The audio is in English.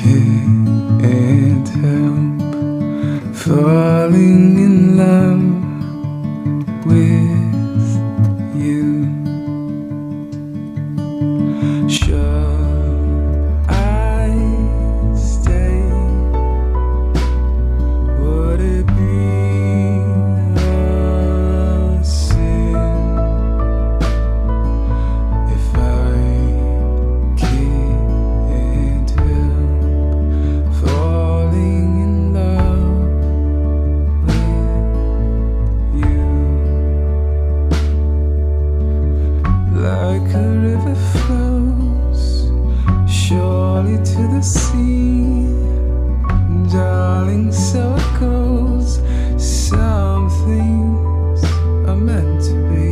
can't help falling in love with you. Should I stay? Would it be a sin if I can't help falling in love with you? Like a river flows surely to the sea, darling, so it goes. Some things are meant to be.